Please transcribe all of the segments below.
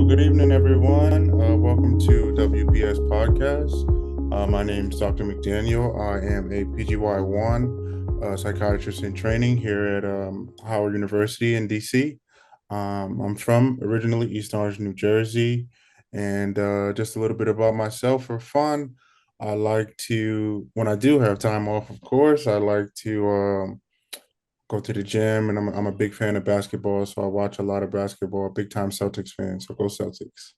good evening, everyone. Welcome to WPS podcast. My name is Dr. McDaniel. I am a PGY1 psychiatrist in training here at Howard University in DC. I'm from originally East Orange, New Jersey. And just a little bit about myself for fun. I like to, when I do have time off, of course, I like to go to the gym, and I'm a big fan of basketball, so I watch a lot of basketball. Big time Celtics fan, so go Celtics.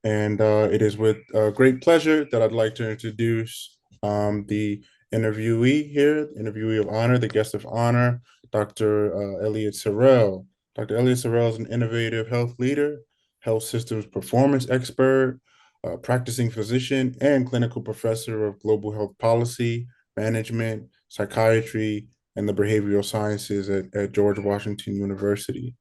And it is with great pleasure that I'd like to introduce the interviewee here, interviewee of honor, the guest of honor, Dr. Eliot SOREL. Dr. Eliot SOREL is an innovative health leader, health systems performance expert, practicing physician, and clinical professor of global health policy, management, psychiatry, and the behavioral sciences at George Washington University.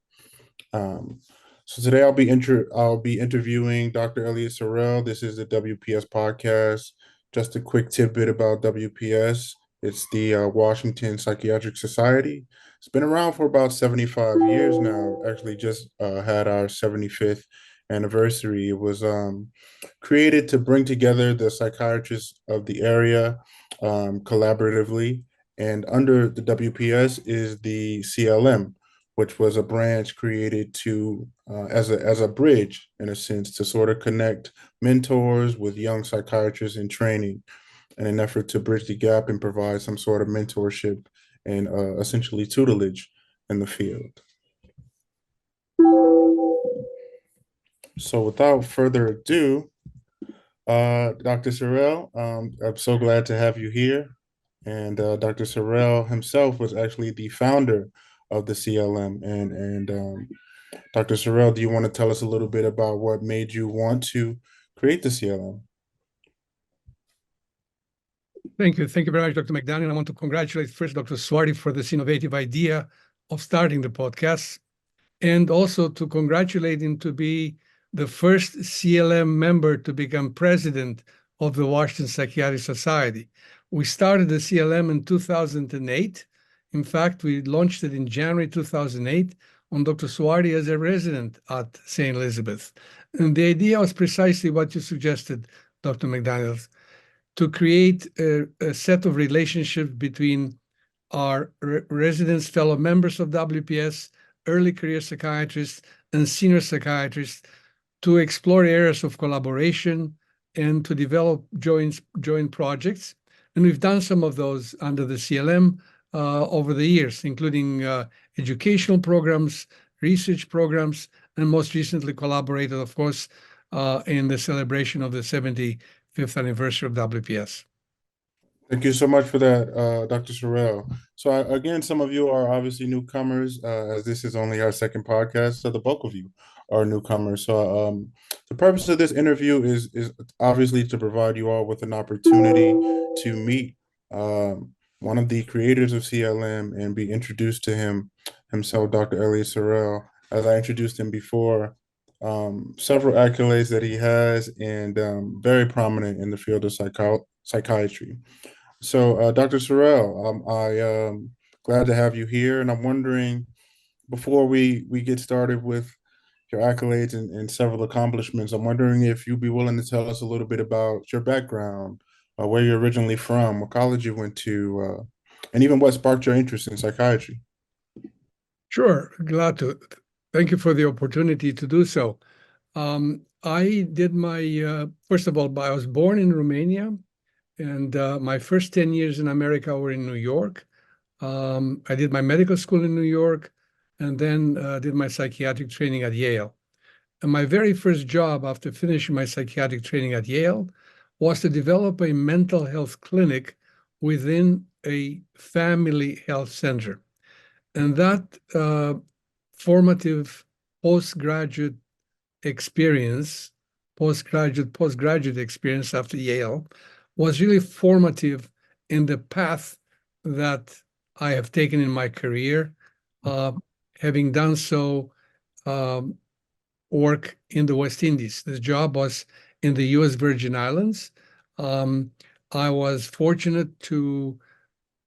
Um, so today I'll be interviewing Dr. Eliot SOREL. This is the WPS podcast. Just a quick tidbit about WPS. It's the Washington Psychiatric Society. It's been around for about 75 years now. Actually, just had our 75th anniversary. It was created to bring together the psychiatrists of the area collaboratively. And under the WPS is the CLM, which was a branch created to as a bridge in a sense to sort of connect mentors with young psychiatrists in training in an effort to bridge the gap and provide some sort of mentorship and essentially tutelage in the field. So without further ado, Dr. SOREL, I'm so glad to have you here. And Dr. SOREL himself was actually the founder of the CLM. And Dr. SOREL, do you want to tell us a little bit about what made you want to create the CLM? Thank you. Thank you very much, Dr. McDaniel. I want to congratulate first Dr. Swarty for this innovative idea of starting the podcast, and also to congratulate him to be the first CLM member to become president of the Washington Psychiatric Society. We started the CLM in 2008. In fact, we launched it in January 2008 on Dr. Swarty as a resident at St. Elizabeth. And the idea was precisely what you suggested, Dr. McDaniel, to create a set of relationships between our residents, fellow members of WPS, early career psychiatrists, and senior psychiatrists to explore areas of collaboration and to develop joint projects. And we've done some of those under the CLM over the years, including educational programs, research programs, and most recently collaborated, of course, in the celebration of the 75th anniversary of WPS. Thank you so much for that, Dr. SOREL. So again, some of you are obviously newcomers, as this is only our second podcast, so the bulk of you are newcomers. So the purpose of this interview is obviously to provide you all with an opportunity to meet one of the creators of CLM and be introduced to himself, Dr. Eliot SOREL. As I introduced him before, several accolades that he has, and very prominent in the field of psychiatry. So, Dr. SOREL, I'm glad to have you here, and I'm wondering, before we get started with your accolades and several accomplishments, I'm wondering if you'd be willing to tell us a little bit about your background, where you're originally from, what college you went to, and even what sparked your interest in psychiatry. Sure, glad to. Thank you for the opportunity to do so. I did my, first of all, I was born in Romania, and my first 10 years in America were in New York. I did my medical school in New York, and then did my psychiatric training at Yale. And my very first job after finishing my psychiatric training at Yale was to develop a mental health clinic within a family health center. And that formative postgraduate experience, postgraduate experience after Yale was really formative in the path that I have taken in my career, having done so work in the West Indies. This job was in the U.S. Virgin Islands. I was fortunate to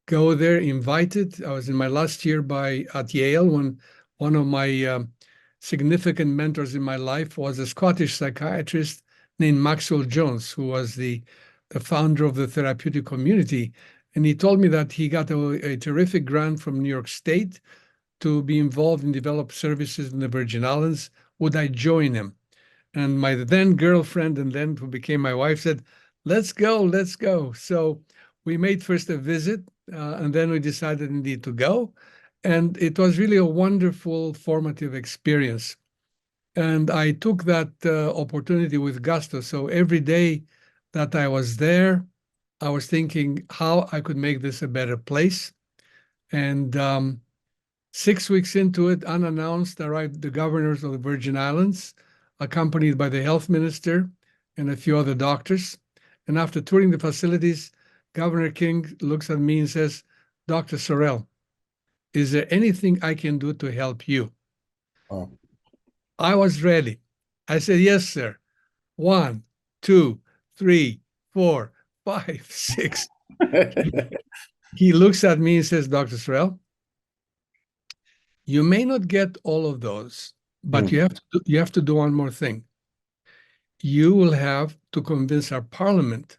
go there, invited. I was in my last year at Yale when one of my significant mentors in my life was a Scottish psychiatrist named Maxwell Jones, who was the founder of the therapeutic community. And he told me that he got a terrific grant from New York State to be involved in develop services in the Virgin Islands. Would I join him? And my then girlfriend, and then who became my wife, said, let's go, let's go. So we made first a visit, and then we decided indeed to go. And it was really a wonderful formative experience. And I took that opportunity with gusto. So every day that I was there, I was thinking how I could make this a better place. And 6 weeks into it, unannounced, arrived the governors of the Virgin Islands, accompanied by the health minister and a few other doctors. And after touring the facilities, Governor King looks at me and says, Dr. SOREL, is there anything I can do to help you? Oh. I was ready. I said, yes, sir. 1, 2, 3, 4, 5, 6. He looks at me and says, Dr. SOREL, you may not get all of those, but you have to do one more thing. You will have to convince our parliament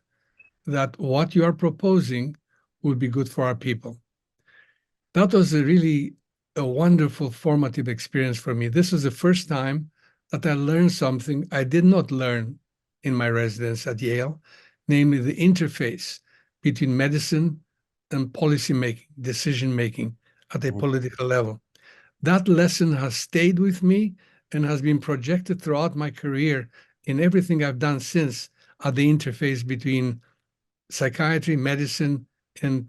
that what you are proposing would be good for our people. That was a wonderful formative experience for me. This was the first time that I learned something I did not learn in my residence at Yale, namely the interface between medicine and policy making, decision making at a political level. That lesson has stayed with me and has been projected throughout my career in everything I've done since at the interface between psychiatry, medicine, and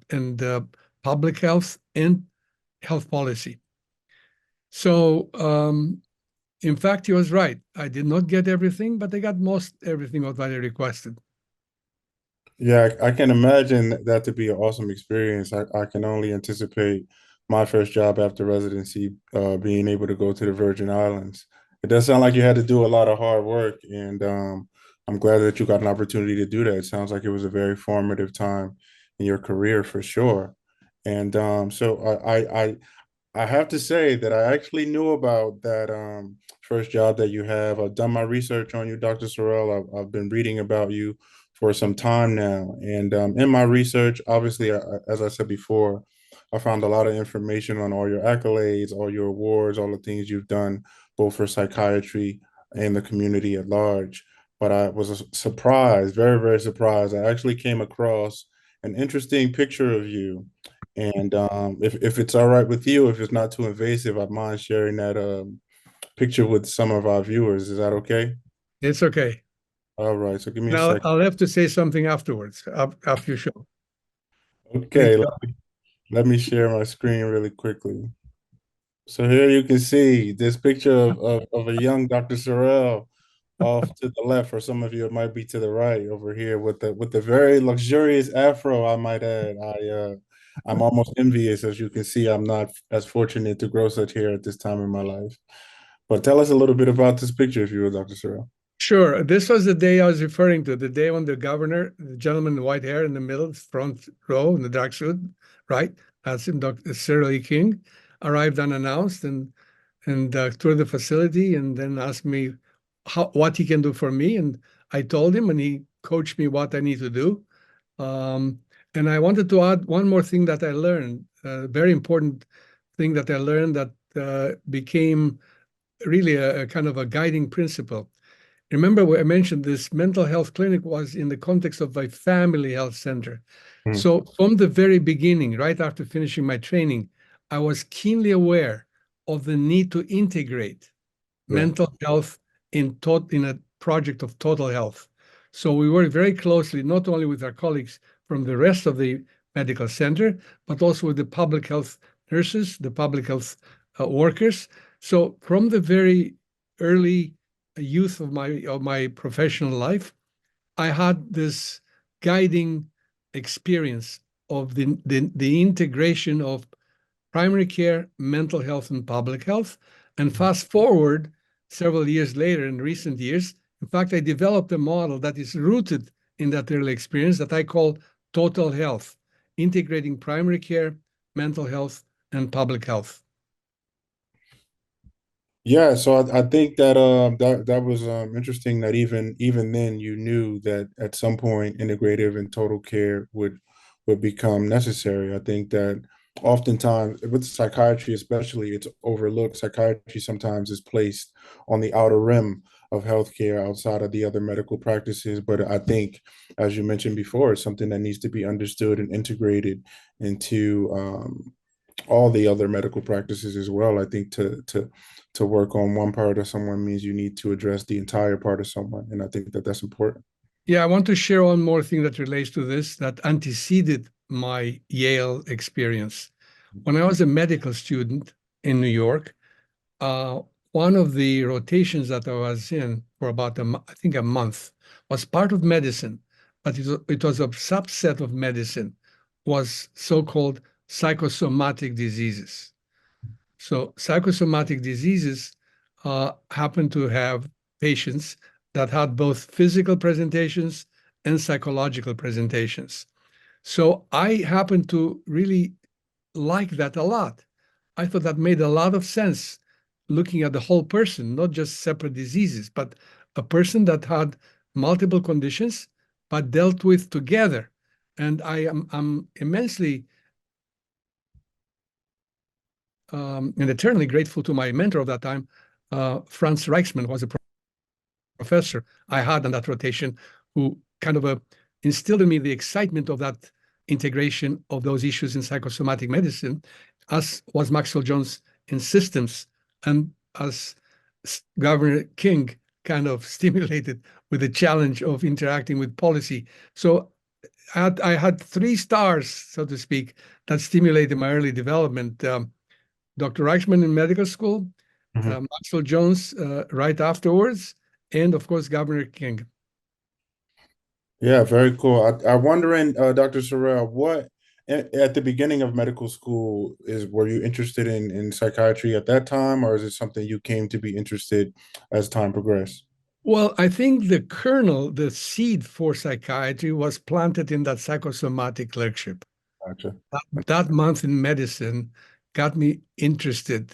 public health and health policy. So, in fact, he was right. I did not get everything, but I got most everything what I requested. Yeah, I can imagine that to be an awesome experience. I can only anticipate my first job after residency, being able to go to the Virgin Islands. It does sound like you had to do a lot of hard work, and I'm glad that you got an opportunity to do that. It sounds like it was a very formative time in your career for sure. And so I have to say that I actually knew about that first job that you have. I've done my research on you, Dr. SOREL. I've been reading about you for some time now. And in my research, obviously, as I said before, I found a lot of information on all your accolades, all your awards, all the things you've done, both for psychiatry and the community at large. But I was surprised, very, very surprised. I actually came across an interesting picture of you. And if it's all right with you, if it's not too invasive, I'd mind sharing that picture with some of our viewers. Is that okay? It's okay. All right. So give me a Now second. I'll have to say something afterwards, after your show. Okay. Let me share my screen really quickly. So here you can see this picture of a young Dr. SOREL off to the left, or some of you it might be to the right over here with the very luxurious afro, I might add. I'm almost envious. As you can see, I'm not as fortunate to grow such hair at this time in my life. But tell us a little bit about this picture, if you will, Dr. SOREL. Sure. This was the day I was referring to, the day when the governor, the gentleman in white hair in the middle, front row in the dark suit, right? That's him, Dr. Cyril E. King, arrived unannounced and toured the facility and then asked me what he can do for me. And I told him, and he coached me what I need to do. And I wanted to add one more thing that I learned, a very important thing that I learned that became really a kind of a guiding principle. Remember what I mentioned, this mental health clinic was in the context of a family health center. So from the very beginning, right after finishing my training, I was keenly aware of the need to integrate mental health in a project of total health. So we work very closely, not only with our colleagues from the rest of the medical center, but also with the public health nurses, the public health workers. So from the very early youth of my professional life, I had this guiding experience of the integration of primary care, mental health, and public health. And fast forward several years later, in recent years, in fact, I developed a model that is rooted in that early experience that I call total health, integrating primary care, mental health, and public health. Yeah, so I think that that was interesting that even then you knew that at some point integrative and total care would become necessary. I think that oftentimes with psychiatry especially, it's overlooked. Psychiatry sometimes is placed on the outer rim of healthcare outside of the other medical practices. But I think, as you mentioned before, it's something that needs to be understood and integrated into all the other medical practices as well. I think to work on one part of someone means you need to address the entire part of someone, and I think that that's important. Yeah, I want to share one more thing that relates to this that anteceded my Yale experience. When I was a medical student in New York, uh, one of the rotations that I was in for about I think a month was part of medicine, but it was a subset of medicine, was so-called psychosomatic diseases. So psychosomatic diseases happen to have patients that had both physical presentations and psychological presentations. So I happen to really like that a lot. I thought that made a lot of sense looking at the whole person, not just separate diseases, but a person that had multiple conditions but dealt with together. And I'm immensely and eternally grateful to my mentor of that time, Franz Reichsman, who was a professor I had on that rotation, who kind of instilled in me the excitement of that integration of those issues in psychosomatic medicine, as was Maxwell Jones in systems, and as Governor King kind of stimulated with the challenge of interacting with policy. So I had three stars, so to speak, that stimulated my early development. Dr. Reichman in medical school, Mhm. Maxwell Jones right afterwards, and of course, Governor King. Yeah, very cool. I'm wondering, Dr. Sorrell, what at the beginning of medical school were you interested in psychiatry at that time, or is it something you came to be interested as time progressed? Well, I think the kernel, the seed for psychiatry was planted in that psychosomatic clerkship. Gotcha. That month in medicine got me interested.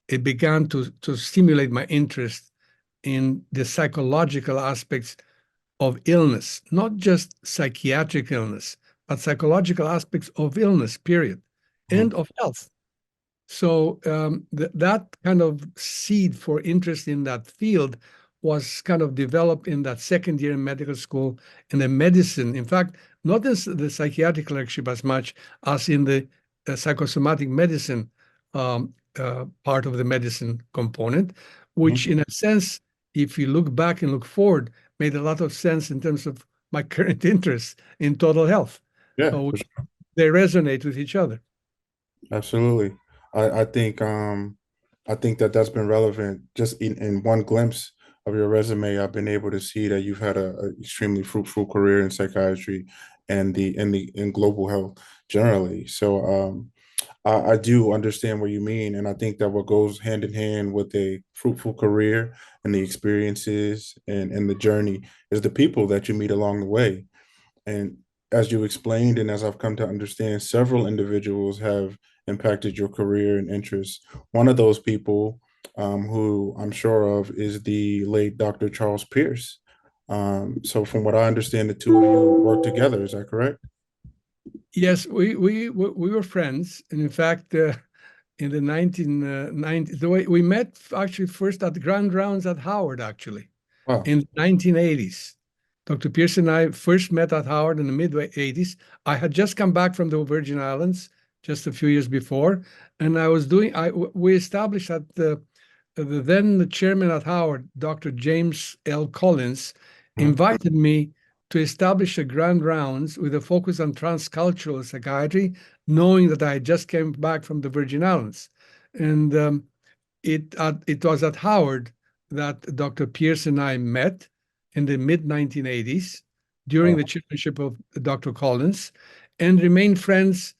It began to stimulate my interest in the psychological aspects of illness, not just psychiatric illness, but psychological aspects of illness, period, Mhm. and of health. So that kind of seed for interest in that field was kind of developed in that second year in medical school in the medicine. In fact, not in the psychiatric clerkship as much as in the psychosomatic medicine part of the medicine component, which Mhm. in a sense, if you look back and look forward, made a lot of sense in terms of my current interest in total health. Yeah, Uh, for sure. they resonate with each other. Absolutely. I think that that's been relevant just in one glimpse of your resume. I've been able to see that you've had a extremely fruitful career in psychiatry and in global health generally. So I do understand what you mean, and I think that what goes hand in hand with a fruitful career and the experiences and the journey is the people that you meet along the way. And as you explained, and as I've come to understand, several individuals have impacted your career and interests. One of those people, who I'm sure of, is the late Dr. Charles Pierce. So, from what I understand, the two of you work together. Is that correct? Yes, we were friends, and in fact, in the 1990s, the way we met actually first at the Grand Rounds at Howard, actually, Wow. in the 1980s. Dr. Pierce and I first met at Howard in the mid 80s. I had just come back from the Virgin Islands just a few years before, and I was doing. We established that the then the chairman at Howard, Dr. James L. Collins, Mhm. invited me to establish a grand rounds with a focus on transcultural psychiatry, knowing that I just came back from the Virgin Islands. And it was at Howard that Dr. Pierce and I met in the mid 1980s during Wow. the chairmanship of Dr. Collins and remained friends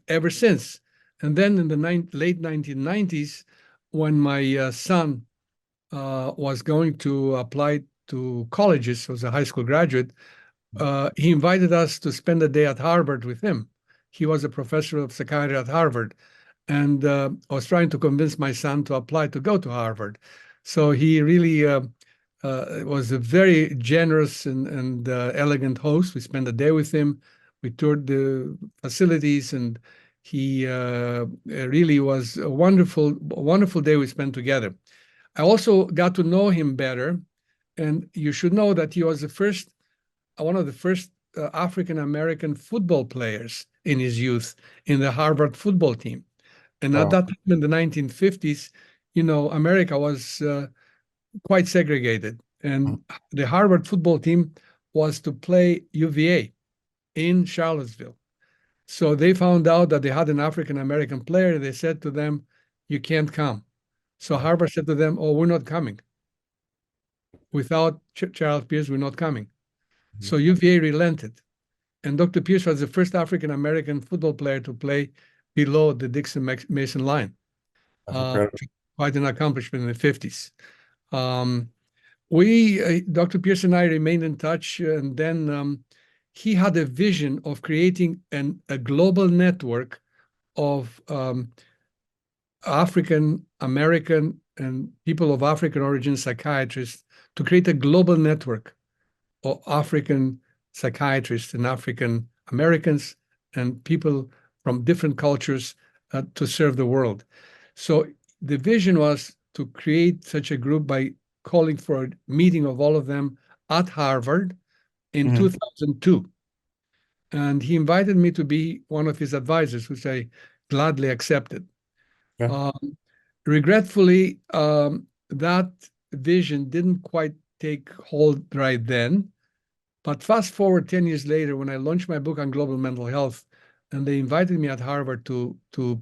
ever since. And then in the late 1990s, when my son was going to apply to colleges, was a high school graduate, he invited us to spend a day at Harvard with him. He was a professor of psychiatry at Harvard. and I was trying to convince my son to apply to go to Harvard. So he really was a very generous and elegant host. We spent a day with him. We toured the facilities, and he really was a wonderful day we spent together. I also got to know him better, and you should know that he was one of the first African American football players in his youth in the Harvard football team. And at Wow. that time in the 1950s, America was quite segregated. And the Harvard football team was to play UVA in Charlottesville. So they found out that they had an African American player. They said to them, "You can't come." So Harvard said to them, "Oh, we're not coming. Without Charles Pierce, we're not coming." So UVA relented. And Dr. Pierce was the first African American football player to play below the Dixon Mason line. That's incredible. Quite an accomplishment in the 50s. Dr. Pierce and I remained in touch, and then he had a vision of creating a global network of African American and people of African origin psychiatrists to create a global network of African psychiatrists and African Americans and people from different cultures to serve the world. So the vision was to create such a group by calling for a meeting of all of them at Harvard in 2002. And he invited me to be one of his advisors, which I gladly accepted. Yeah. Regretfully, that vision didn't quite take hold right then. But fast forward 10 years later, when I launched my book on global mental health, and they invited me at Harvard to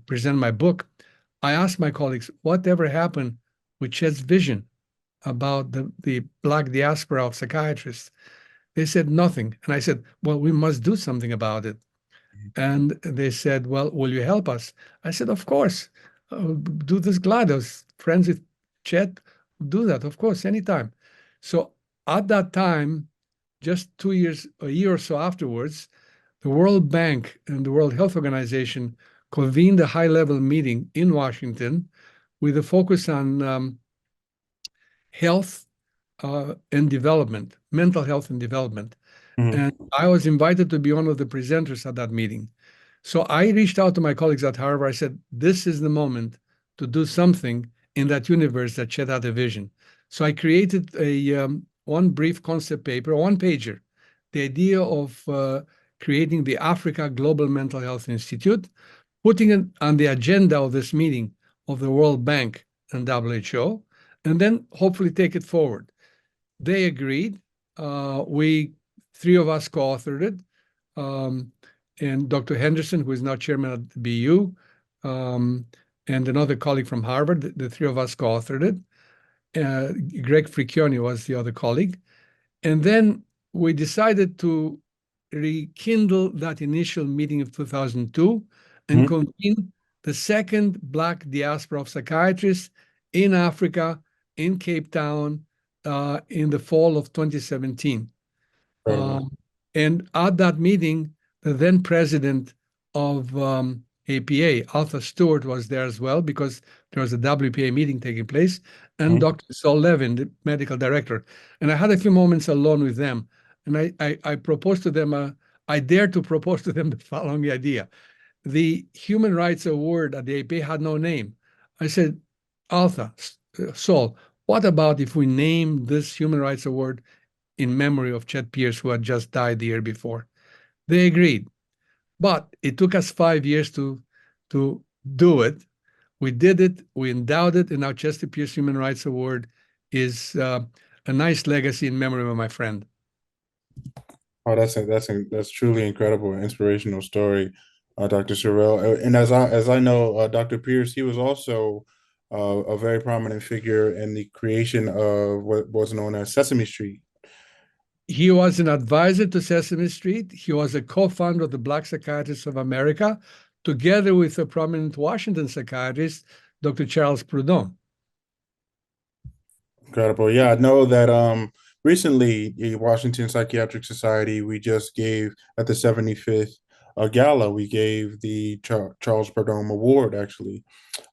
present my book, I asked my colleagues, whatever happened with Chet's vision about the Black diaspora of psychiatrists? They said nothing. And I said, well, we must do something about it. And they said, well, will you help us? I said, of course. I'll do this glad. I was friends with Chet. Do that, of course, anytime. So at that time, just a year or so afterwards, the World Bank and the World Health Organization convened a high-level meeting in Washington with a focus on health and development, mental health and development. And I was invited to be one of the presenters at that meeting. So I reached out to my colleagues at Harvard. I said, this is the moment to do something in that universe that Chet had a vision. So I created one brief concept paper, one pager, the idea of creating the Africa Global Mental Health Institute, putting it on the agenda of this meeting of the World Bank and WHO, and then hopefully take it forward. They agreed. Three of us co-authored it, and Dr. Henderson, who is now chairman at the BU, and another colleague from Harvard, the three of us co-authored it. Greg Friccioni was the other colleague. And then we decided to rekindle that initial meeting of 2002 and convene the second Black diaspora of psychiatrists in Africa, in Cape Town, in the fall of 2017. And at that meeting, the then president of APA, Arthur Stewart, was there as well because there was a WPA meeting taking place, and Dr. Saul Levin, the medical director. And I had a few moments alone with them, and I proposed to them, I dared to propose to them the following idea. The Human Rights Award at the APA had no name. I said, Arthur, Saul, what about if we name this Human Rights Award in memory of Chet Pierce, who had just died the year before? They agreed. But it took us 5 years to do it. We did it, we endowed it, and now Chester Pierce Human Rights Award is a nice legacy in memory of my friend. Oh, that's truly incredible, inspirational story, Dr. Sorel. And as I know, Dr. Pierce, he was also a very prominent figure in the creation of what was known as Sesame Street. He was an advisor to Sesame Street. He was a co-founder of the Black Psychiatrists of America, together with a prominent Washington psychiatrist, Dr. Charles Proudhon. Incredible. Yeah, I know that recently the Washington Psychiatric Society, we just gave at the 75th gala, we gave the Charles Prudhomme Award, actually.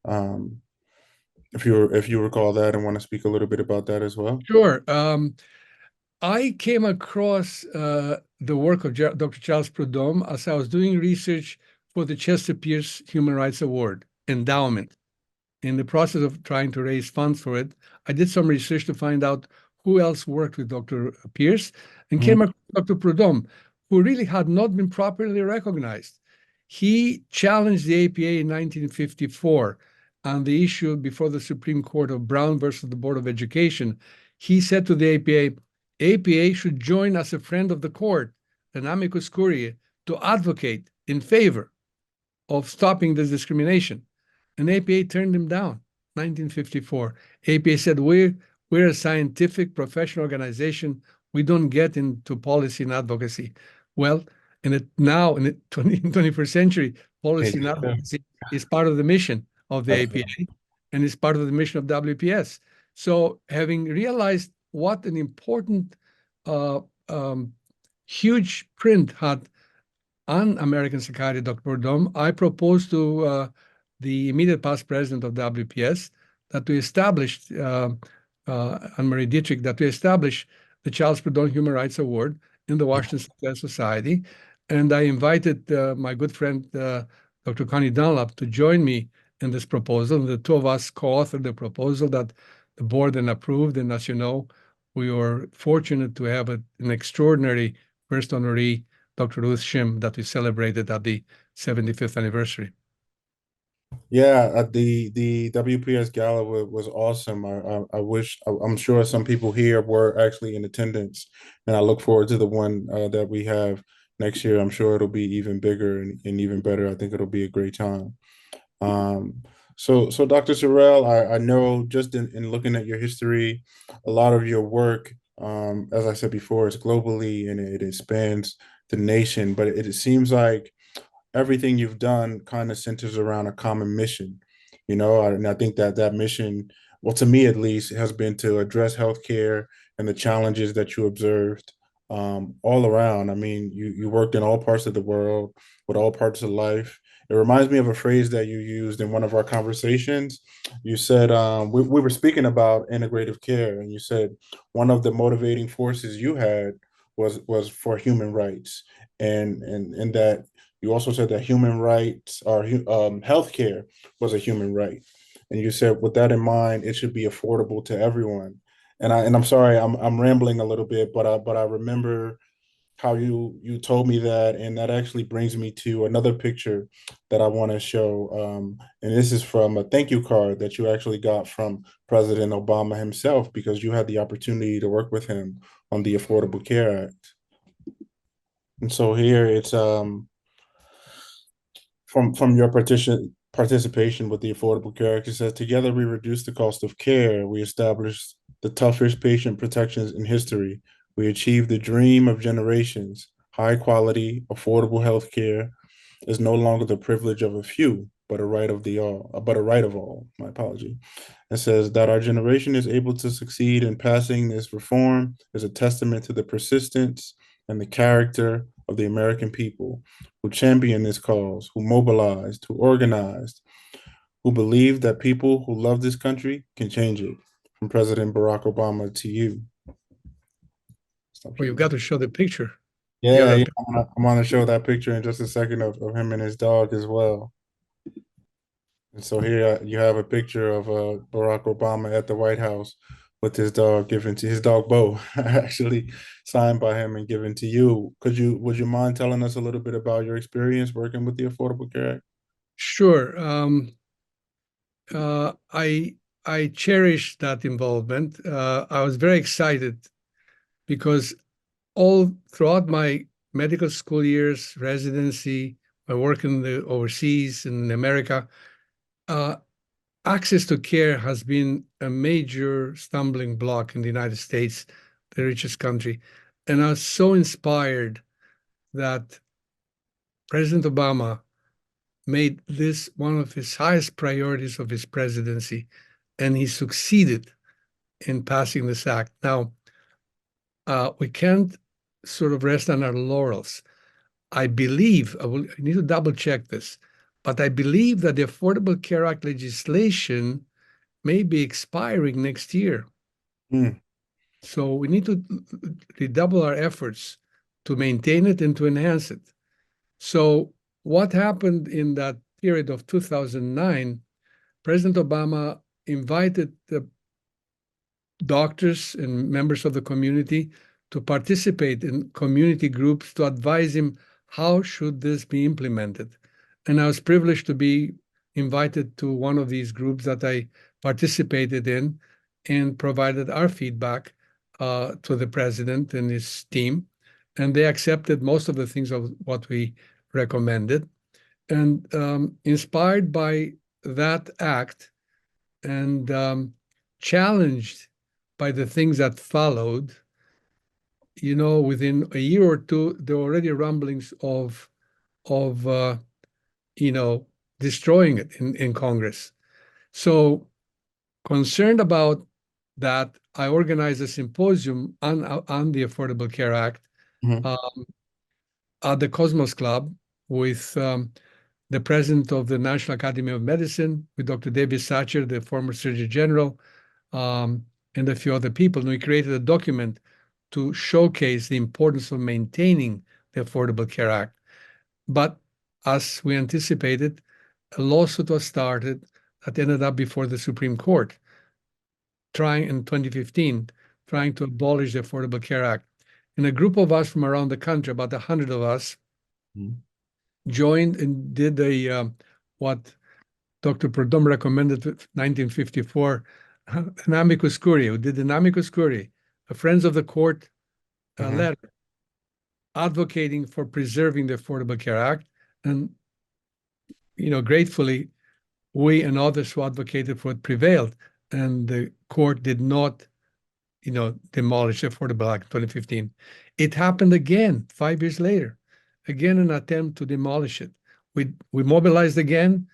Um, if you recall that and want to speak a little bit about that as well. Sure. I came across the work of Dr. Charles Prudhomme as I was doing research for the Chester Pierce Human Rights Award endowment. In the process of trying to raise funds for it, I did some research to find out who else worked with Dr. Pierce and Mhm. came across Dr. Prudhomme, who really had not been properly recognized. He challenged the APA in 1954 on the issue before the Supreme Court of Brown versus the Board of Education. He said to the APA should join as a friend of the court, an amicus curiae, to advocate in favor of stopping this discrimination. And APA turned him down, 1954. APA said, we're a scientific professional organization. We don't get into policy and advocacy. Well, now in the 21st century, policy and Yeah. advocacy is part of the mission of the APA and is part of the mission of WPS. So having realized what an important, uh, um, huge print had on American Psychiatry, Dr. Prudhomme, I proposed to the immediate past president of WPS that we established, Anne-Marie Dietrich, that we establish the Charles Prudhomme Human Rights Award in the Washington Psychiatric Society. And I invited my good friend, Dr. Connie Dunlap, to join me in this proposal. And the two of us co-authored the proposal that the board then approved. And as you know, we were fortunate to have an extraordinary first honoree, Dr. Ruth Shim, that we celebrated at the 75th anniversary. Yeah, the WPS gala was awesome. I wish I'm sure some people here were actually in attendance, and I look forward to the one that we have next year. I'm sure it'll be even bigger and even better. I think it'll be a great time. Um, so Dr. Sorel, I know just in looking at your history, a lot of your work, as I said before, is globally and it spans the nation, but it seems like everything you've done kind of centers around a common mission, and I think that that mission, well, to me at least, has been to address healthcare and the challenges that you observed all around. I mean, you worked in all parts of the world with all parts of life. It reminds me of a phrase that you used in one of our conversations. You said we were speaking about integrative care, and you said one of the motivating forces you had was for human rights, and that you also said that human rights or healthcare was a human right, and you said with that in mind, it should be affordable to everyone. And I'm sorry, I'm rambling a little bit, but I remember how you told me that, and that actually brings me to another picture that I want to show. And this is from a thank you card that you actually got from President Obama himself because you had the opportunity to work with him on the Affordable Care Act. And so here it's from your participation with the Affordable Care Act. It says, together we reduce the cost of care. We established the toughest patient protections in history. We achieved the dream of generations. High quality, affordable health care is no longer the privilege of a few, but a right of the all, but a right of all. My apology. It says that our generation is able to succeed in passing this reform is a testament to the persistence and the character of the American people who championed this cause, who mobilized, who organized, who believed that people who love this country can change it. From President Barack Obama to you. Well, you've got to show the picture. Yeah, yeah. I'm gonna show that picture in just a second of him and his dog as well. And so here you have a picture of Barack Obama at the White House with his dog given to his dog Bo, actually signed by him and given to you. Would you mind telling us a little bit about your experience working with the Affordable Care Act? Sure. I cherish that involvement. I was very excited because all throughout my medical school years, residency, my work in the overseas in America, uh, access to care has been a major stumbling block in the United States, the richest country. And I was so inspired that President Obama made this one of his highest priorities of his presidency, and he succeeded in passing this act. Now, we can't sort of rest on our laurels. I believe, I need to double check this, but I believe that the Affordable Care Act legislation may be expiring next year. Mm. So we need to redouble our efforts to maintain it and to enhance it. So what happened in that period of 2009, President Obama invited the doctors and members of the community to participate in community groups to advise him how should this be implemented. And I was privileged to be invited to one of these groups that I participated in and provided our feedback to the president and his team. And they accepted most of the things of what we recommended. And inspired by that act and challenged by the things that followed, within a year or two, there were already rumblings of destroying it in Congress. So concerned about that, I organized a symposium on the Affordable Care Act Mhm. at the Cosmos Club with the president of the National Academy of Medicine, with Dr. David Satcher, the former Surgeon General, and a few other people. And we created a document to showcase the importance of maintaining the Affordable Care Act. But as we anticipated, a lawsuit was started that ended up before the Supreme Court, trying in 2015, trying to abolish the Affordable Care Act. And a group of us from around the country, about 100 of us, joined and did what Dr. Perdom recommended in 1954, an amicus curiae. We did an amicus curiae, a Friends of the Court letter advocating for preserving the Affordable Care Act. And, gratefully, we and others who advocated for it prevailed. And the court did not, demolish the Affordable Act in 2015. It happened again 5 years later, again, an attempt to demolish it. We mobilized again,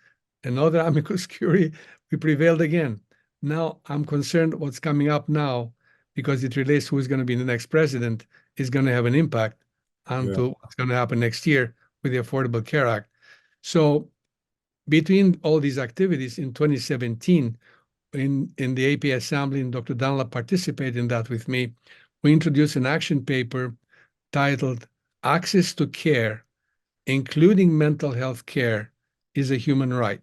another amicus curiae, we prevailed again. Now I'm concerned what's coming up now, because it relates to who's going to be the next president, is going to have an impact onto what's going to happen next year with the Affordable Care Act. So between all these activities in 2017, in the APA Assembly, and Dr. Dunlap participated in that with me, we introduced an action paper titled Access to Care, Including Mental Health Care, is a Human Right.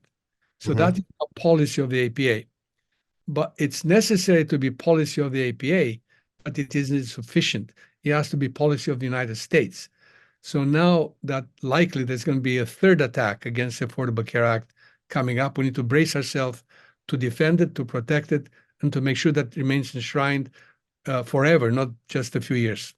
So that is a policy of the APA. But it's necessary to be policy of the APA, but it isn't sufficient. It has to be policy of the United States. So now that likely there's going to be a third attack against the Affordable Care Act coming up, we need to brace ourselves to defend it, to protect it, and to make sure that it remains enshrined forever, not just a few years.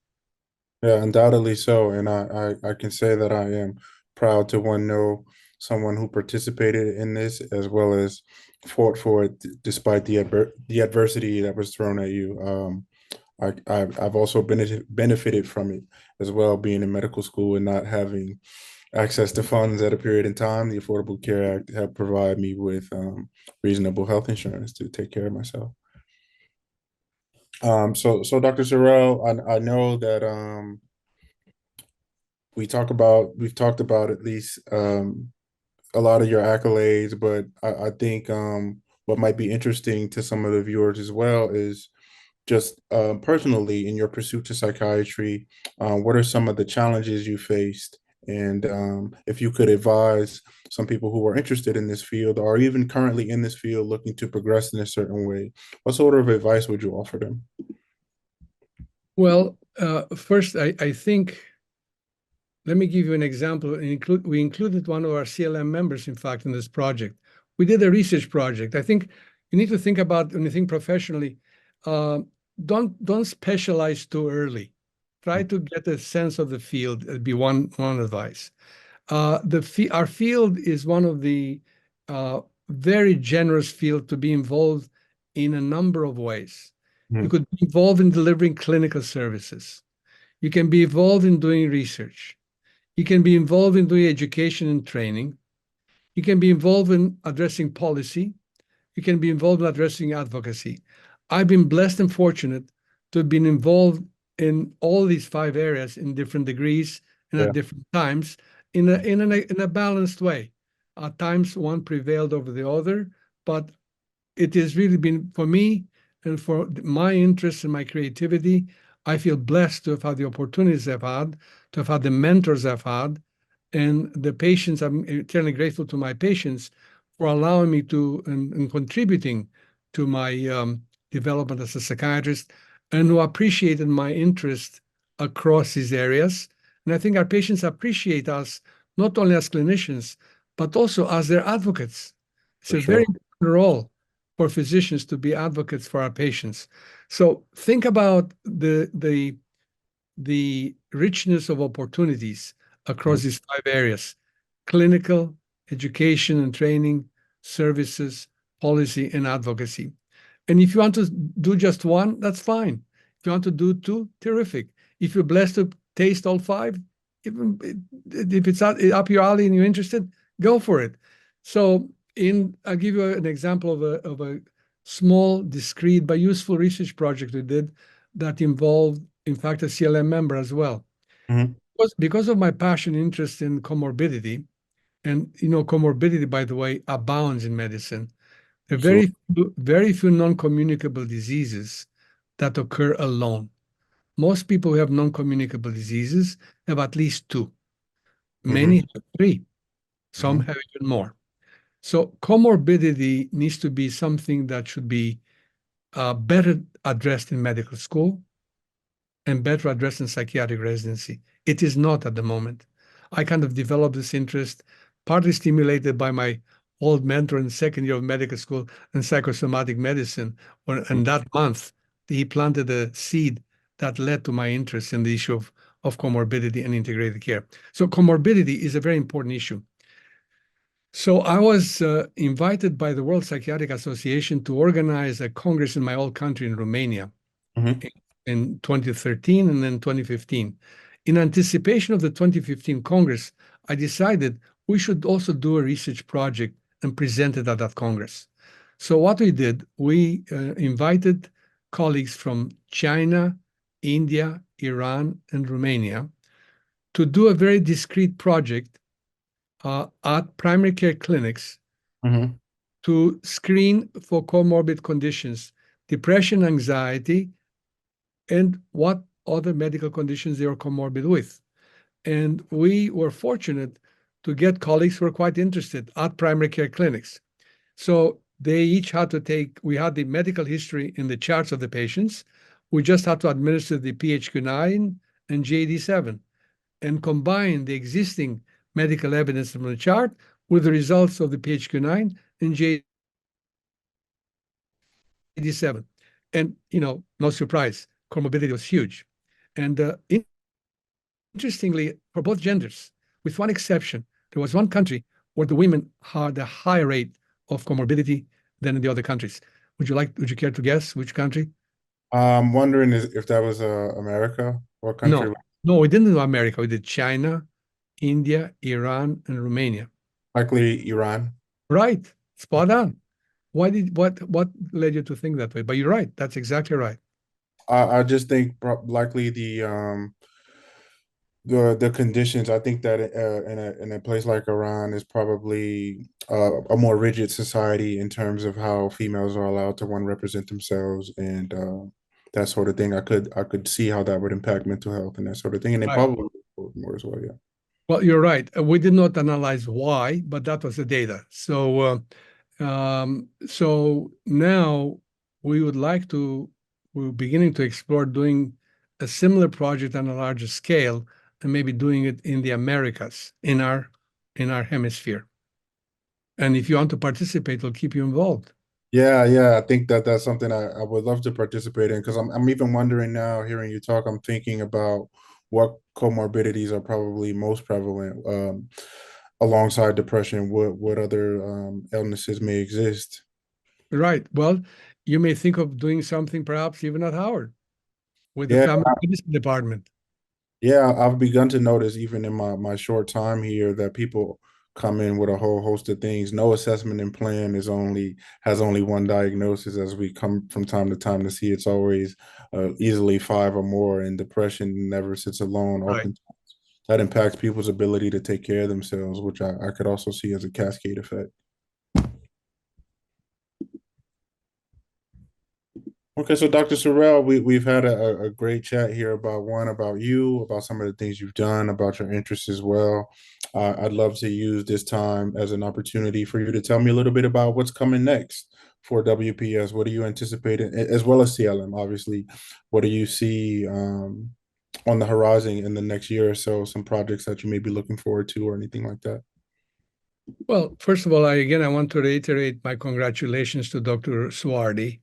Yeah, undoubtedly so. And I can say that I am proud to know someone who participated in this as well as fought for it despite the adversity that was thrown at you. I've also benefited from it as well, being in medical school and not having access to funds at a period in time. The Affordable Care Act helped provide me with reasonable health insurance to take care of myself. So Dr. Sorel, I know that we've talked about at least a lot of your accolades, but I think what might be interesting to some of the viewers as well is just personally in your pursuit to psychiatry, what are some of the challenges you faced? And if you could advise some people who are interested in this field or even currently in this field looking to progress in a certain way, what sort of advice would you offer them? Well, first, I think, let me give you an example. We included one of our CLM members, in fact, in this project. We did a research project. I think you need to think about, when you think professionally, don't specialize too early. Try to get a sense of the field. It'd be one advice. Our field is one of the very generous field to be involved in a number of ways. You could be involved in delivering clinical services. You can be involved in doing research. You can be involved in doing education and training. You can be involved in addressing policy. You can be involved in addressing advocacy. I've been blessed and fortunate to have been involved in all these 5 areas in different degrees and Yeah. at different times in a balanced way. At times, one prevailed over the other, but it has really been for me and for my interest and my creativity. I feel blessed to have had the opportunities I've had, to have had the mentors I've had, and the patients. I'm eternally grateful to my patients for allowing me to and contributing to my development as a psychiatrist, and who appreciated my interest across these areas. And I think our patients appreciate us not only as clinicians, but also as their advocates. It's For a very sure. important role for physicians to be advocates for our patients. So think about the richness of opportunities Mhm. across these five areas: clinical, education and training, services, policy, and advocacy. And if you want to do just one, that's fine. If you want to do two, terrific. If you're blessed to taste all five, even if it's up your alley and you're interested, go for it. So I'll give you an example of a small, discrete, but useful research project we did that involved, in fact, a CLM member as well. Mhm. Because of my passion and interest in comorbidity, and comorbidity, by the way, abounds in medicine. There are Absolutely. very few non-communicable diseases that occur alone. Most people who have non-communicable diseases have at least two. Many Mhm. have three. Some Mhm. have even more. So comorbidity needs to be something that should be better addressed in medical school and better addressed in psychiatric residency. It is not at the moment. I kind of developed this interest, partly stimulated by my old mentor in the second year of medical school in psychosomatic medicine. And that month, he planted a seed that led to my interest in the issue of comorbidity and integrated care. So comorbidity is a very important issue. So I was invited by the World Psychiatric Association to organize a congress in my old country in Romania Mhm. in 2013 and then 2015. In anticipation of the 2015 Congress, I decided we should also do a research project and present it at that Congress. So what we did, we invited colleagues from China, India, Iran, and Romania to do a very discrete project at primary care clinics Mhm. to screen for comorbid conditions, depression, anxiety, and what other medical conditions they are comorbid with. And we were fortunate to get colleagues who were quite interested at primary care clinics. So they each had to we had the medical history in the charts of the patients. We just had to administer the PHQ-9 and GAD-7 and combine the existing medical evidence from the chart with the results of the PHQ-9 and GAD-7. And, no surprise, comorbidity was huge. And interestingly, for both genders, with one exception, there was one country where the women had a higher rate of comorbidity than in the other countries. Would you care to guess which country? I'm wondering if that was America or No, country. no, we didn't do America. We did China, India, Iran, and Romania. Likely Iran. Right, spot on. What led you to think that way? But you're right. That's exactly right. I just think likely the conditions. I think that in a place like Iran is probably a more rigid society in terms of how females are allowed to represent themselves and that sort of thing. I could see how that would impact mental health and that sort of thing, and then Right. probably more as well. Yeah. Well, you're right. We did not analyze why, but that was the data. So now we would like to, we're beginning to explore doing a similar project on a larger scale and maybe doing it in the Americas, in our hemisphere. And if you want to participate, we'll keep you involved. Yeah, yeah, I think that that's something I would love to participate in because I'm even wondering now, hearing you talk, I'm thinking about what comorbidities are probably most prevalent alongside depression. What other illnesses may exist? Right. Well, you may think of doing something perhaps even at Howard with the Yeah, family medicine department. yeah, I've begun to notice even in my short time here that people come in with a whole host of things. No assessment and plan has only one diagnosis, as we come from time to time to see. It's always easily five or more, and depression never sits alone. Right. Often. that impacts people's ability to take care of themselves, which I could also see as a cascade effect. Okay, so Dr. Sorrell, we've had a great chat here about you, about some of the things you've done, about your interests as well. I'd love to use this time as an opportunity for you to tell me a little bit about what's coming next for WPS. What are you anticipating, as well as CLM, obviously? What do you see on the horizon in the next year or so? Some projects that you may be looking forward to or anything like that? Well, first of all, I want to reiterate my congratulations to Dr. Suardi.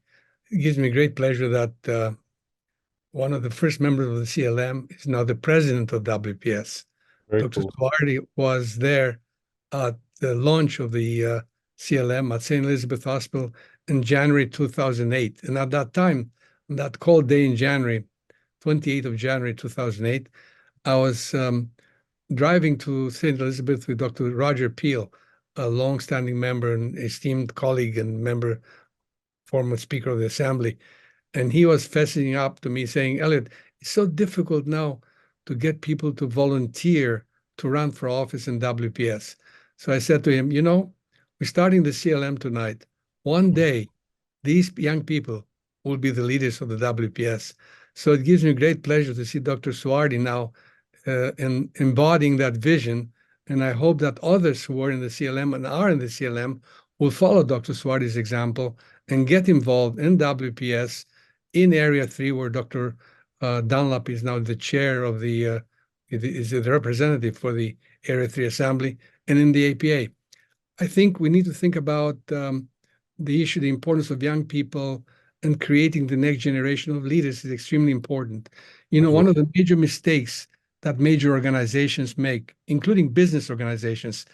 It gives me great pleasure that one of the first members of the CLM is now the president of WPS. Very Dr. cool. Suardi was there at the launch of the CLM at St. Elizabeth Hospital in January 2008. And at that time, on that cold day in January, 28th of January 2008, I was driving to St. Elizabeth with Dr. Roger Peel, a long-standing member and esteemed colleague and member, former Speaker of the Assembly. And he was fessing up to me saying, Eliot, it's so difficult now to get people to volunteer to run for office in WPS. So I said to him, we're starting the CLM tonight. One day, these young people will be the leaders of the WPS. So it gives me great pleasure to see Dr. Suardi now in embodying that vision. And I hope that others who are in the CLM and are in the CLM will follow Dr. Suardi's example and get involved in WPS in Area 3, where Dr. Dunlap is now the chair of is the representative for the Area 3 Assembly, and in the APA. I think we need to think about the issue, the importance of young people and creating the next generation of leaders is extremely important. One of the major mistakes that major organizations make, including business organizations,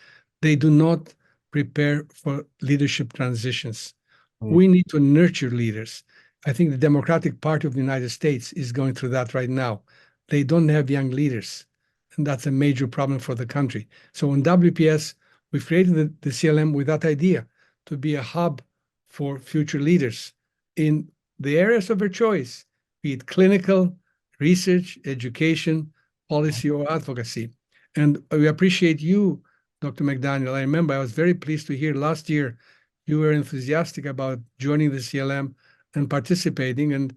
they do not prepare for leadership transitions. We need to nurture leaders. I think the Democratic Party of the United States is going through that right now. They don't have young leaders, and that's a major problem for the country. So in WPS, we've created the CLM with that idea to be a hub for future leaders in the areas of their choice, be it clinical, research, education, policy, or advocacy. And we appreciate you, Dr. McDaniel. I remember I was very pleased to hear last year you were enthusiastic about joining the CLM and participating, and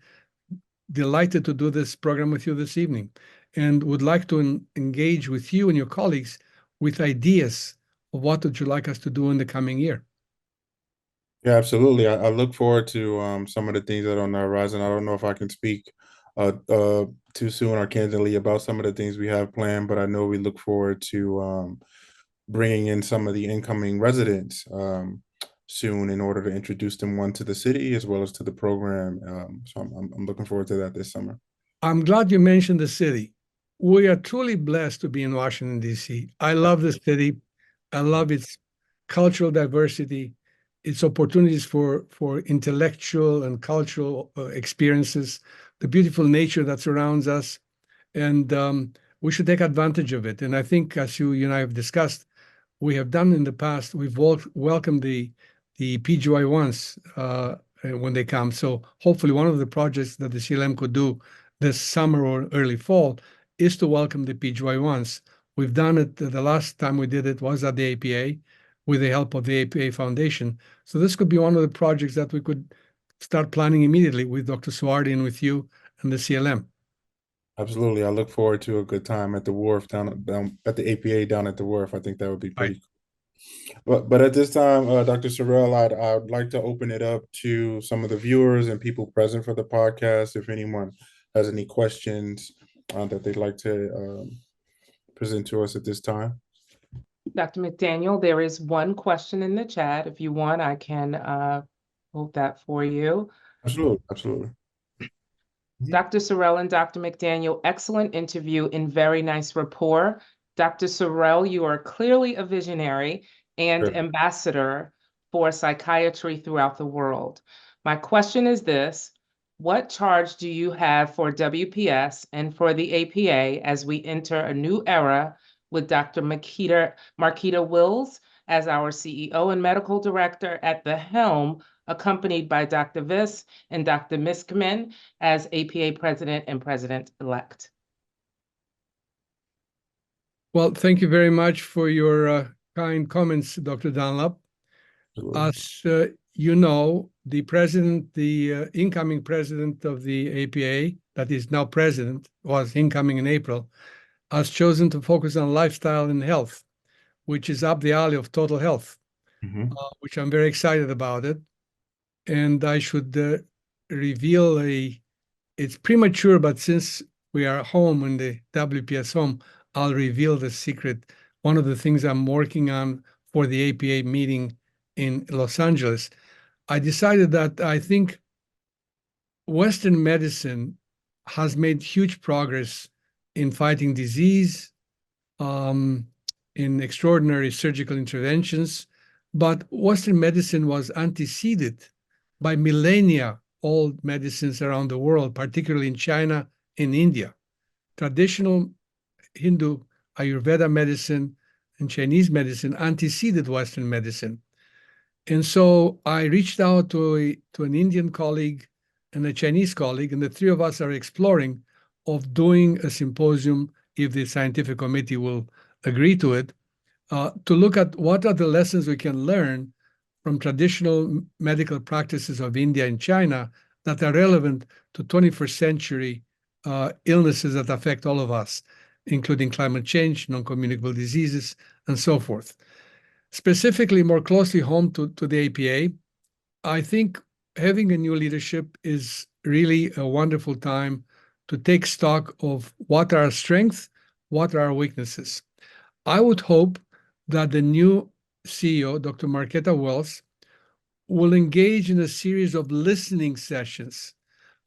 delighted to do this program with you this evening, and would like to engage with you and your colleagues with ideas of what would you like us to do in the coming year. Yeah, absolutely. I look forward to some of the things that are on the horizon. I don't know if I can speak too soon or candidly about some of the things we have planned, but I know we look forward to bringing in some of the incoming residents soon in order to introduce them, one, to the city as well as to the program. So I'm looking forward to that this summer. I'm glad you mentioned the city. We are truly blessed to be in Washington, D.C. I love the city. I love its cultural diversity, its opportunities for intellectual and cultural experiences, the beautiful nature that surrounds us, and we should take advantage of it. And I think, as you and I have discussed, we have done in the past, we've welcomed the PGY1s when they come. So hopefully one of the projects that the CLM could do this summer or early fall is to welcome the PGY1s. We've done it, the last time we did it was at the APA with the help of the APA Foundation. So this could be one of the projects that we could start planning immediately with Dr. Suardi and with you and the CLM. Absolutely. I look forward to a good time at the wharf down at the APA down at the wharf. I think that would be pretty cool. But at this time, Dr. Sorrel, I'd like to open it up to some of the viewers and people present for the podcast. If anyone has any questions that they'd like to present to us at this time. Dr. McDaniel, there is one question in the chat. If you want, I can hold that for you. Absolutely, absolutely. Dr. Sorrel and Dr. McDaniel, excellent interview and very nice rapport. Dr. Sorrel, you are clearly a visionary and ambassador for psychiatry throughout the world. My question is this: what charge do you have for WPS and for the APA as we enter a new era with Dr. Marquita Wills as our CEO and medical director at the helm, accompanied by Dr. Viss and Dr. Miskman as APA president and president-elect? Well, thank you very much for your kind comments, Dr. Dunlap. As you know, the incoming president of the APA, that is now president, was incoming in April, has chosen to focus on lifestyle and health, which is up the alley of total health, which I'm very excited about it. And I should reveal it's premature, but since we are home in the WPS home, I'll reveal the secret. One of the things I'm working on for the APA meeting in Los Angeles, I decided that I think Western medicine has made huge progress in fighting disease, in extraordinary surgical interventions, but Western medicine was anteceded by millennia old medicines around the world, particularly in China and India. Traditional Hindu Ayurveda medicine and Chinese medicine anteceded Western medicine. And so I reached out to an Indian colleague and a Chinese colleague, and the three of us are exploring of doing a symposium, if the scientific committee will agree to it, to look at what are the lessons we can learn from traditional medical practices of India and China that are relevant to 21st century illnesses that affect all of us, including climate change, non-communicable diseases, and so forth. Specifically, more closely home to the APA, I think having a new leadership is really a wonderful time to take stock of what are our strengths, what are our weaknesses. I would hope that the new CEO, Dr. Marketa Wells, will engage in a series of listening sessions.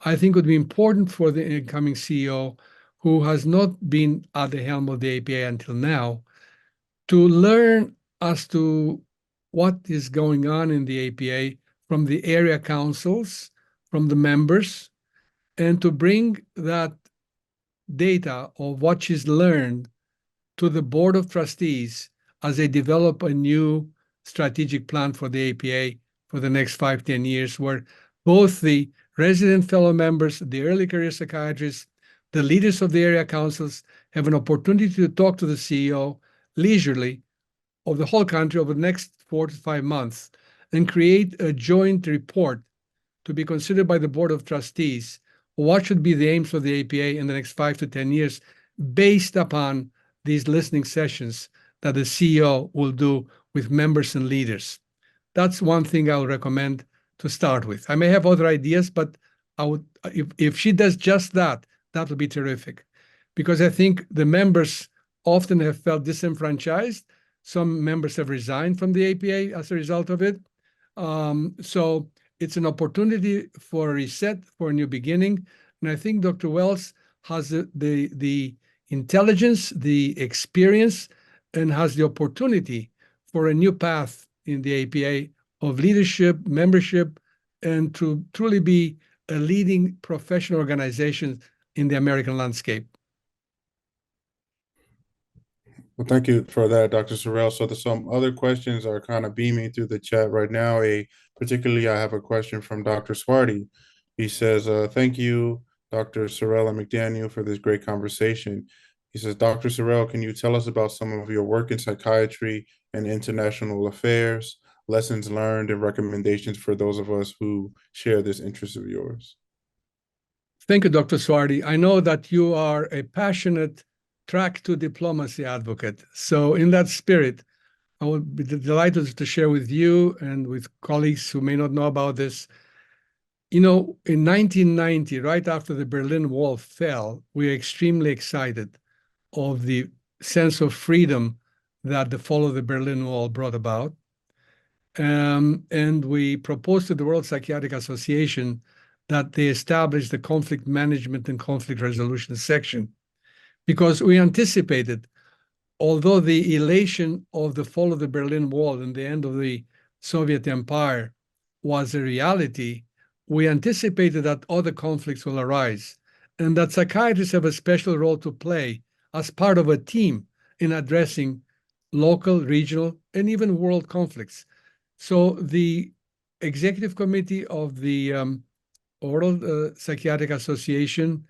I think would be important for the incoming CEO, who has not been at the helm of the APA until now, to learn as to what is going on in the APA from the area councils, from the members, and to bring that data of what she's learned to the board of trustees as they develop a new strategic plan for the APA for the next 5-10 years, where both the resident fellow members, the early career psychiatrists, the leaders of the area councils have an opportunity to talk to the CEO leisurely of the whole country over the next 4 to 5 months and create a joint report to be considered by the Board of Trustees. What should be the aims of the APA in the next 5 to 10 years based upon these listening sessions that the CEO will do with members and leaders? That's one thing I would recommend to start with. I may have other ideas, but I would, if she does just that, that would be terrific. Because I think the members often have felt disenfranchised. Some members have resigned from the APA as a result of it. So it's an opportunity for a reset, for a new beginning. And I think Dr. Wells has the intelligence, the experience, and has the opportunity for a new path in the APA of leadership, membership, and to truly be a leading professional organization in the American landscape. Well, thank you for that, Dr. Sorel. So there's some other questions are kind of beaming through the chat right now. Particularly, I have a question from Dr. Swarty. He says, thank you, Dr. Sorel and McDaniel, for this great conversation. He says, Dr. Sorel, can you tell us about some of your work in psychiatry and international affairs, lessons learned, and recommendations for those of us who share this interest of yours? Thank you, Dr. Swarty. I know that you are a passionate track to diplomacy advocate. So in that spirit, I would be delighted to share with you and with colleagues who may not know about this. You know, in 1990, right after the Berlin Wall fell, we were extremely excited of the sense of freedom that the fall of the Berlin Wall brought about. And we proposed to the World Psychiatric Association that they establish the conflict management and conflict resolution section, because we anticipated, although the elation of the fall of the Berlin Wall and the end of the Soviet Empire was a reality, we anticipated that other conflicts will arise and that psychiatrists have a special role to play as part of a team in addressing local, regional, and even world conflicts. So the executive committee of the World Psychiatric Association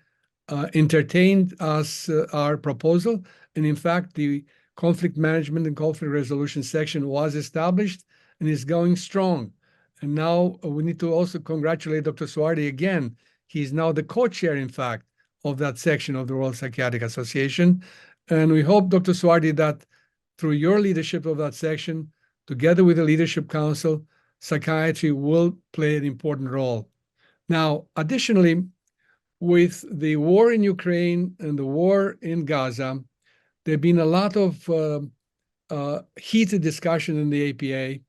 entertained our proposal. And in fact, the conflict management and conflict resolution section was established and is going strong. And now we need to also congratulate Dr. Soardi again. He's now the co-chair, in fact, of that section of the World Psychiatric Association. And we hope, Dr. Soardi, that through your leadership of that section, together with the Leadership Council, psychiatry will play an important role. Now, additionally, with the war in Ukraine and the war in Gaza, there have been a lot of heated discussion in the APA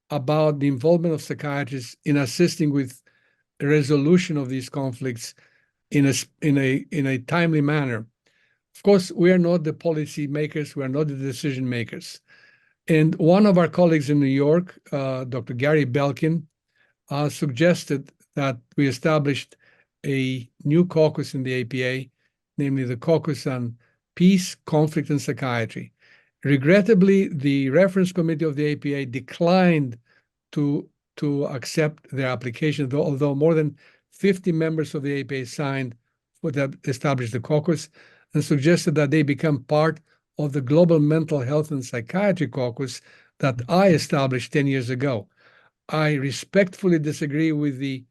about the involvement of psychiatrists in assisting with the resolution of these conflicts in a timely manner. Of course, we are not the policy makers, we are not the decision makers. And one of our colleagues in New York, Dr. Gary Belkin, suggested that we established a new caucus in the APA, namely the Caucus on Peace, Conflict, and Psychiatry. Regrettably, the reference committee of the APA declined to accept their application, although more than 50 members of the APA signed for that established the caucus and suggested that they become part of the Global Mental Health and Psychiatry Caucus that I established 10 years ago. I respectfully disagree with the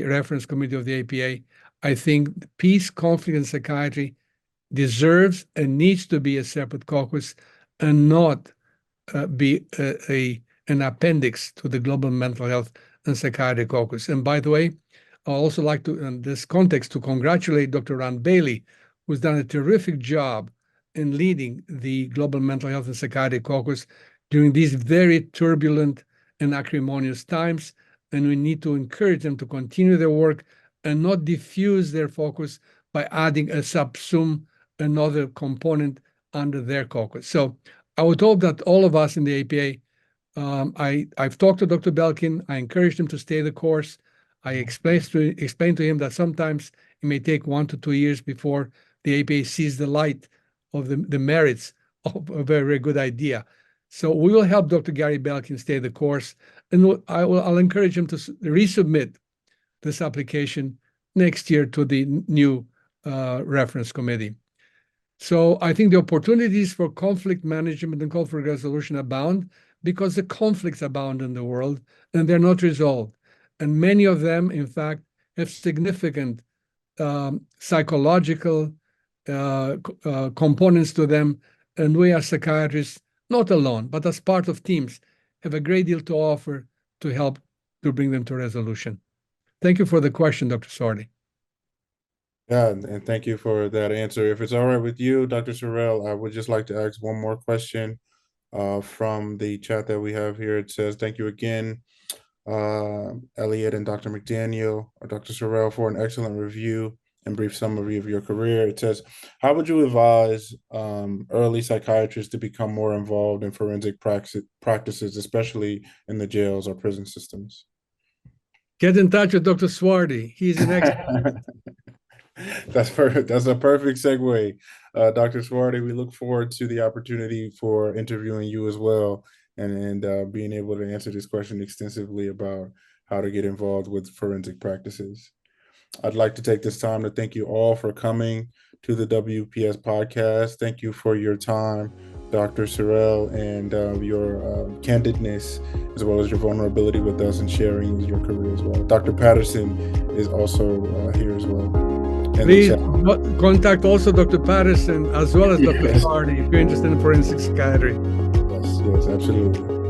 reference committee of the APA. I think peace, conflict, and psychiatry deserves and needs to be a separate caucus and not be an appendix to the Global Mental Health and Psychiatry Caucus. And by the way, I also like to, in this context, to congratulate Dr. Ron Bailey, who's done a terrific job in leading the Global Mental Health and Psychiatry Caucus during these very turbulent and acrimonious times. And we need to encourage them to continue their work and not diffuse their focus by adding a subsum, another component under their caucus. So I would hope that all of us in the APA, I've talked to Dr. Belkin, I encouraged him to stay the course. I explained to him that sometimes it may take 1 to 2 years before the APA sees the light of the merits of a very, very good idea. So we will help Dr. Gary Belkin stay the course, and I'll encourage him to resubmit this application next year to the new reference committee. So I think the opportunities for conflict management and conflict resolution abound because the conflicts abound in the world and they're not resolved. And many of them, in fact, have significant psychological components to them. And we as psychiatrists, not alone, but as part of teams, have a great deal to offer to help to bring them to resolution. Thank you for the question, Dr. Soardi. Yeah, and thank you for that answer. If it's all right with you, Dr. Sorel, I would just like to ask one more question from the chat that we have here. It says, thank you again, Eliot and Dr. McDaniel, or Dr. Sorel, for an excellent review and brief summary of your career. It says, how would you advise early psychiatrists to become more involved in forensic practices, especially in the jails or prison systems? Get in touch with Dr. Soardi. He's an expert. That's perfect. That's a perfect segue. Dr. Soardi, we look forward to the opportunity for interviewing you as well and being able to answer this question extensively about how to get involved with forensic practices. I'd like to take this time to thank you all for coming to the WPS podcast. Thank you for your time, Dr. Sorel, and your candidness, as well as your vulnerability with us and sharing your career as well. Dr. Patterson is also here as well. Please contact also Dr. Patterson as well as Dr. Soardi if you're interested in forensic psychiatry. Yes, absolutely.